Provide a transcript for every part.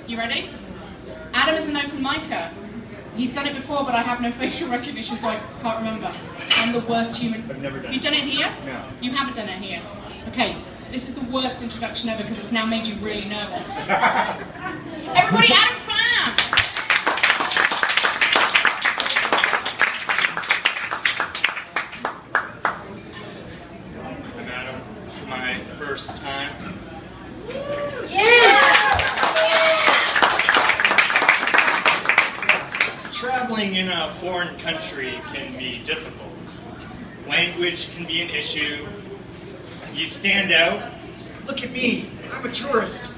You ready? Adam is an open micer. He's done it before, but I have no facial recognition, so I can't remember. I'm the worst human. I've never done it. You've done it here? No. You haven't done it here. Okay, this is the worst introduction ever because it's now made you really nervous. Everybody, Adam Pham! I'm Adam. This is my first time. Traveling in a foreign country can be difficult. Language can be an issue. You stand out. Look at me, I'm a tourist.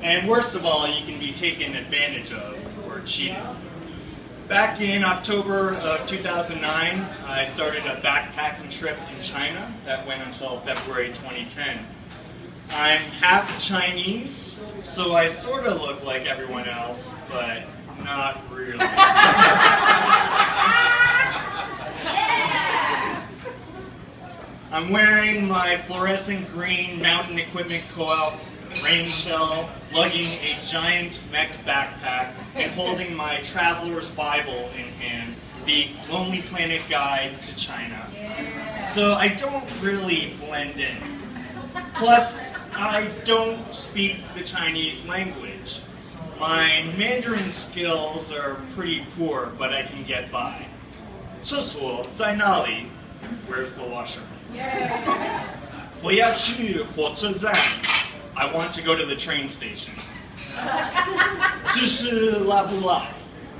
And worst of all, you can be taken advantage of or cheated. Back in October of 2009, I started a backpacking trip in China that went until February 2010. I'm half Chinese, so I sort of look like everyone else, but not really. I'm wearing my fluorescent green mountain equipment co-op rain shell, lugging a giant mech backpack, and holding my traveler's Bible in hand, the Lonely Planet Guide to China. So I don't really blend in. Plus, I don't speak the Chinese language. My Mandarin skills are pretty poor, but I can get by. 厕所在哪里? Where's the washer? 我要去火车站. I want to go to the train station. 这是辣不辣?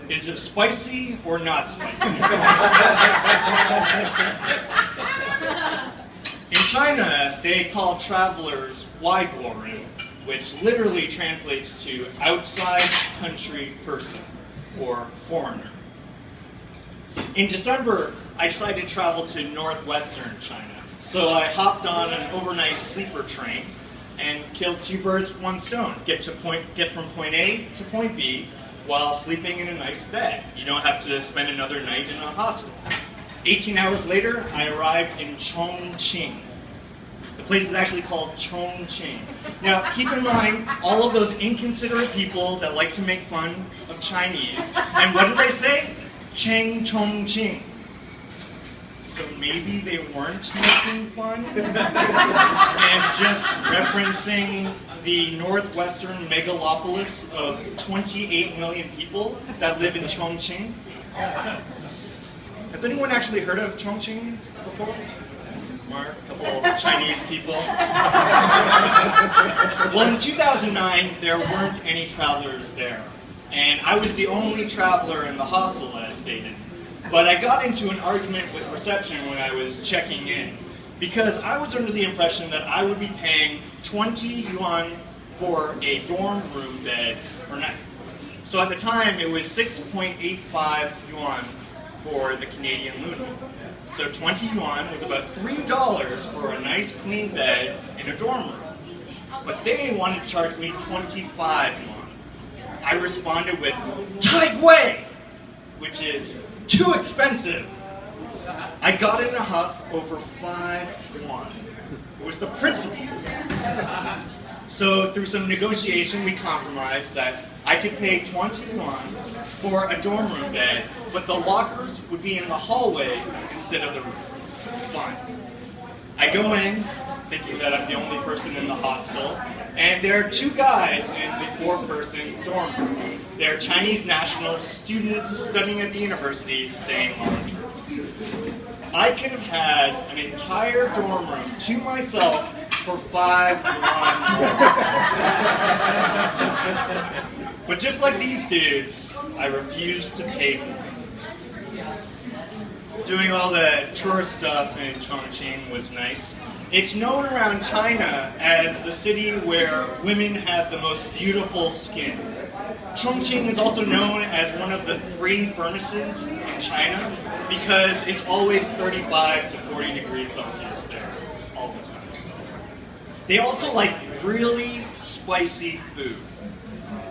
Is it spicy or not spicy? In China, they call travelers 外国人, which literally translates to outside country person or foreigner. In December, I decided to travel to northwestern China. So I hopped on an overnight sleeper train and killed two birds with one stone. Get from point A to point B while sleeping in a nice bed. You don't have to spend another night in a hostel. 18 hours later, I arrived in Chongqing. The place is actually called Chongqing. Now, keep in mind, all of those inconsiderate people that like to make fun of Chinese. And what do they say? Cheng Chongqing. So maybe they weren't making fun and just referencing the northwestern megalopolis of 28 million people that live in Chongqing. Has anyone actually heard of Chongqing before? Or a couple of Chinese people? Well, in 2009, there weren't any travelers there. And I was the only traveler in the hostel that I stayed in. But I got into an argument with reception when I was checking in, because I was under the impression that I would be paying 20 yuan for a dorm room bed per night. So at the time, it was 6.85 yuan for the Canadian loonie. So 20 yuan was about $3 for a nice clean bed in a dorm room. But they wanted to charge me 25 yuan. I responded with, Tai Gui, which is too expensive. I got in a huff over 5 yuan. It was the principle. So through some negotiation, we compromised that I could pay 20 yuan for a dorm room bed, but the lockers would be in the hallway instead of the room. Fine. I go in, thinking that I'm the only person in the hostel, and there are two guys in the 4-person dorm room. They're Chinese national students studying at the university, staying long term. I could have had an entire dorm room to myself for 5 yuan. But just like these dudes, I refused to pay for it. Doing all the tourist stuff in Chongqing was nice. It's known around China as the city where women have the most beautiful skin. Chongqing is also known as one of the 3 furnaces in China because it's always 35 to 40 degrees Celsius there all the time. They also like really spicy food.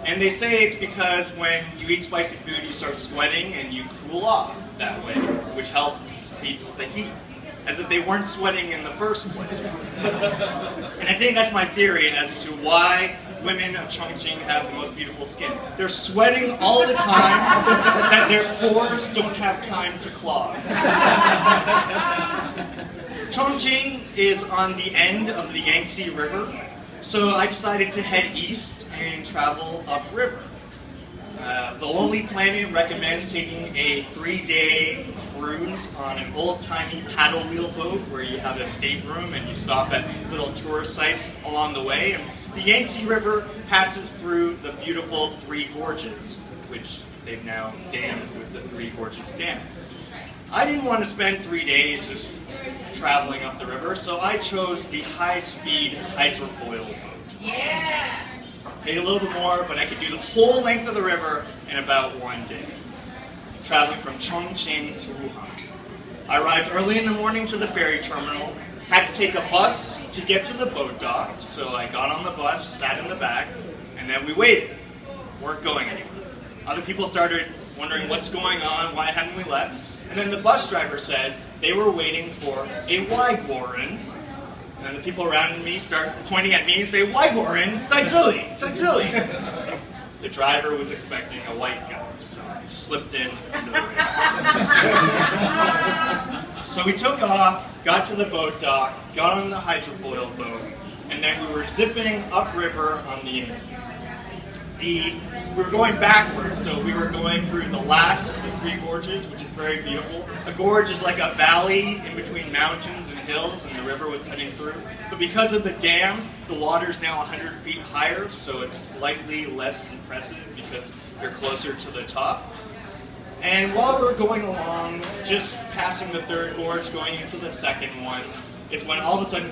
And they say it's because when you eat spicy food, you start sweating and you cool off that way, which helps beats the heat, as if they weren't sweating in the first place. And I think that's my theory as to why women of Chongqing have the most beautiful skin. They're sweating all the time that their pores don't have time to clog. Chongqing is on the end of the Yangtze River, so I decided to head east and travel upriver. The Lonely Planet recommends taking a 3-day cruise on an old-timey paddle wheel boat where you have a stateroom and you stop at little tourist sites along the way. And the Yangtze River passes through the beautiful Three Gorges, which they've now dammed with the Three Gorges Dam. I didn't want to spend 3 days just traveling up the river, so I chose the high-speed hydrofoil boat. Yeah! Paid a little bit more, but I could do the whole length of the river in about 1 day, traveling from Chongqing to Wuhan. I arrived early in the morning to the ferry terminal, had to take a bus to get to the boat dock, so I got on the bus, sat in the back, and then we waited. Weren't going anywhere. Other people started wondering what's going on, why hadn't we left? And then the bus driver said they were waiting for a Waigwaran. And the people around me start pointing at me and say, Waigwaran, Zaizili. The driver was expecting a white guy, so I slipped in under the rail. So we took off, got to the boat dock, got on the hydrofoil boat, and then we were zipping upriver on the Yangtze. We were going backwards, so we were going through the last of the Three Gorges, which is very beautiful. A gorge is like a valley in between mountains and hills, and the river was cutting through. But because of the dam, the water's now 100 feet higher, so it's slightly less impressive because you're closer to the top. And while we were going along, just passing the third gorge, going into the second one, is when all of a sudden,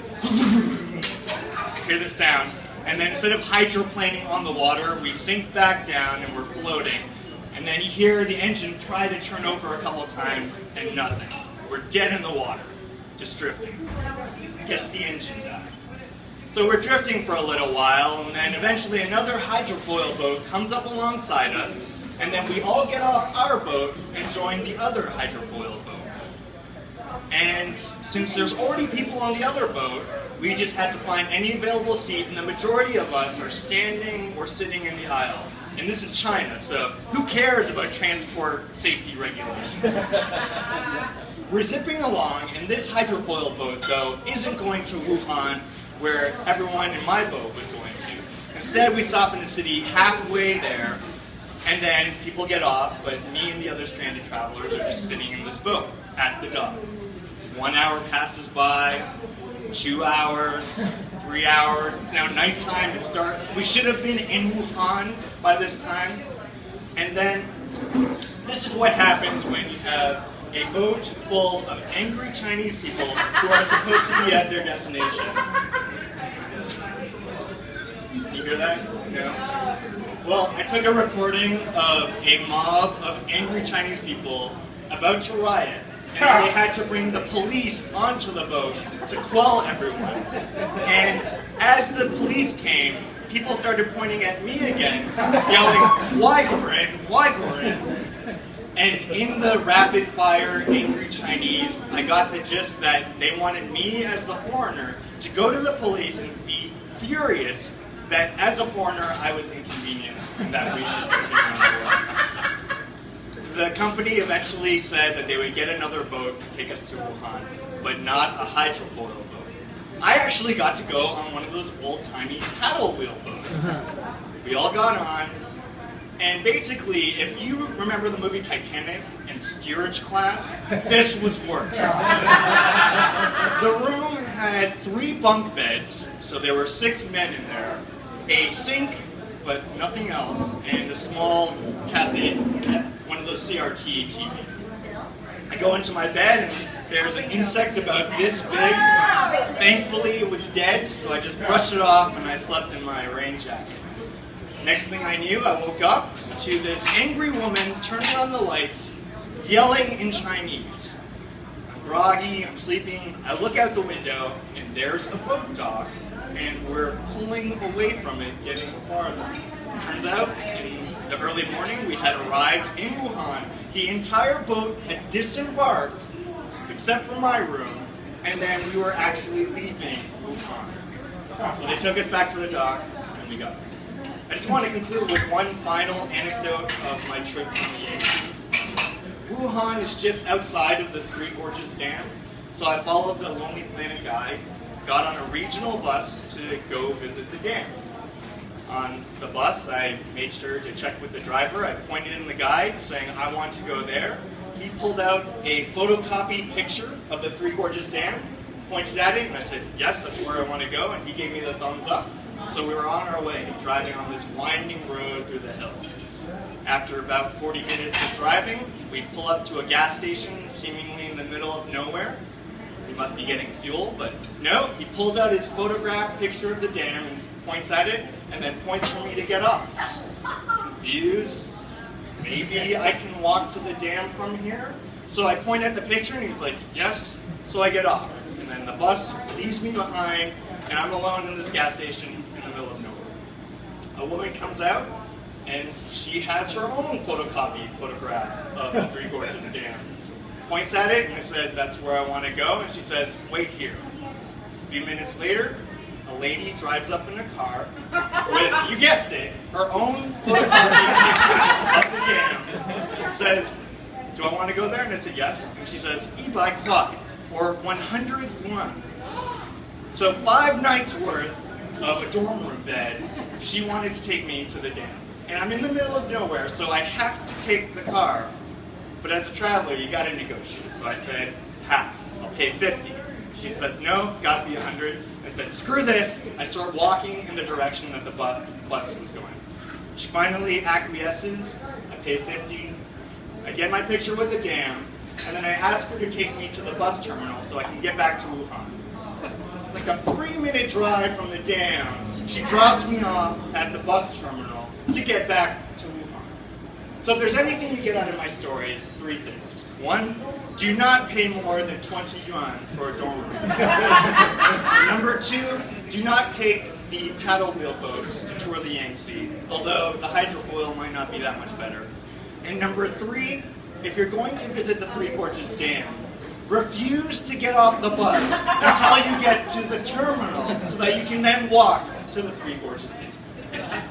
hear the sound. And then instead of hydroplaning on the water, we sink back down and we're floating. And then you hear the engine try to turn over a couple times and nothing. We're dead in the water, just drifting. Guess the engine died. So we're drifting for a little while, and then eventually another hydrofoil boat comes up alongside us, and then we all get off our boat and join the other hydrofoil boat. And since there's already people on the other boat, we just had to find any available seat, and the majority of us are standing or sitting in the aisle. And this is China, so who cares about transport safety regulations? We're zipping along, and this hydrofoil boat, though, isn't going to Wuhan, where everyone in my boat was going to. Instead, we stop in the city halfway there, and then people get off, but me and the other stranded travelers are just sitting in this boat at the dock. 1 hour passes by, 2 hours, 3 hours, it's now nighttime, it's dark. We should have been in Wuhan by this time. And then, this is what happens when you have a boat full of angry Chinese people who are supposed to be at their destination. Can you hear that? No? Well, I took a recording of a mob of angry Chinese people about to riot. And they had to bring the police onto the boat to quell everyone. And as the police came, people started pointing at me again, yelling, Waigwaran, Waigwaran. And in the rapid-fire angry Chinese, I got the gist that they wanted me as the foreigner to go to the police and be furious that as a foreigner I was inconvenienced and that we should continue on the road. The company eventually said that they would get another boat to take us to Wuhan, but not a hydrofoil boat. I actually got to go on one of those old-timey paddle wheel boats. We all got on, and basically, if you remember the movie Titanic and steerage class, this was worse. The room had 3 bunk beds, so there were 6 men in there, a sink, but nothing else, and a small one of those CRT TVs. I go into my bed, and there's an insect about this big. Thankfully, it was dead, so I just brushed it off, and I slept in my rain jacket. Next thing I knew, I woke up to this angry woman turning on the lights, yelling in Chinese. I'm groggy, I'm sleeping, I look out the window, and there's a boat dock, and we're pulling away from it, getting farther. Turns out, in the early morning, we had arrived in Wuhan. The entire boat had disembarked, except for my room, and then we were actually leaving Wuhan. So they took us back to the dock, and we got there. I just want to conclude with one final anecdote of my trip on the Yangtze. Wuhan is just outside of the Three Gorges Dam, so I followed the Lonely Planet guide, got on a regional bus to go visit the dam. On the bus, I made sure to check with the driver. I pointed in the guide saying, I want to go there. He pulled out a photocopied picture of the Three Gorges Dam, pointed at it, and I said, yes, that's where I want to go, and he gave me the thumbs up. So we were on our way, driving on this winding road through the hills. After about 40 minutes of driving, we pull up to a gas station, seemingly in the middle of nowhere. We must be getting fuel, but no, he pulls out his photographed picture of the dam and points at it, and then points for me to get off. Confused, maybe I can walk to the dam from here? So I point at the picture, and he's like, yes, so I get off. And then the bus leaves me behind, and I'm alone in this gas station in the middle of nowhere. A woman comes out, and she has her own photocopied photograph of the Three Gorges Dam. Points at it, and I said, that's where I want to go, and she says, wait here. A few minutes later, a lady drives up in a car with, you guessed it, her own photocopied picture of the dam. Says, do I want to go there? And I said, yes. And she says, e-by quad, or 101. So 5 nights worth of a dorm room bed, she wanted to take me to the dam. And I'm in the middle of nowhere, so I have to take the car. But as a traveler, you gotta negotiate. So I said, half, I'll pay 50. She said, no, it's gotta be 100. I said, screw this. I start walking in the direction that the bus was going. She finally acquiesces. I pay 50. I get my picture with the dam, and then I ask her to take me to the bus terminal so I can get back to Wuhan. Like a 3-minute drive from the dam, she drops me off at the bus terminal to get back to Wuhan. So if there's anything you get out of my story, it's 3 things. 1, do not pay more than 20 yuan for a dorm room. Number 2, do not take the paddle wheel boats to tour the Yangtze, although the hydrofoil might not be that much better. And number 3, if you're going to visit the Three Gorges Dam, refuse to get off the bus until you get to the terminal so that you can then walk to the Three Gorges Dam.